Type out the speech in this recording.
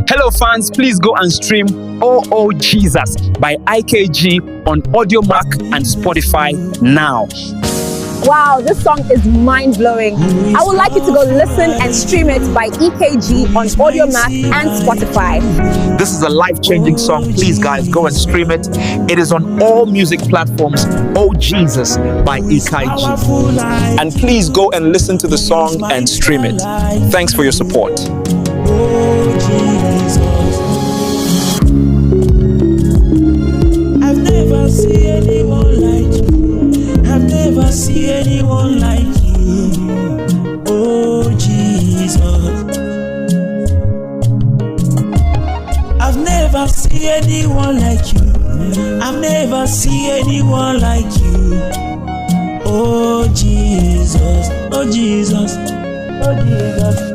Hello fans, please go and stream Oh Jesus by IKG on Audiomack and Spotify now. Wow, this song is mind-blowing. I would like you to go listen and stream it by EKG on Audiomack and Spotify. This is a life-changing song. Please guys, go and stream it. It is on all music platforms. Oh Jesus by EKG. And please go and listen to the song and stream it. Thanks for your support. I've never seen anyone like you. I've never seen anyone like you. Oh Jesus. I've never seen anyone like you. I've never seen anyone like you. Oh Jesus. Oh Jesus. Oh Jesus.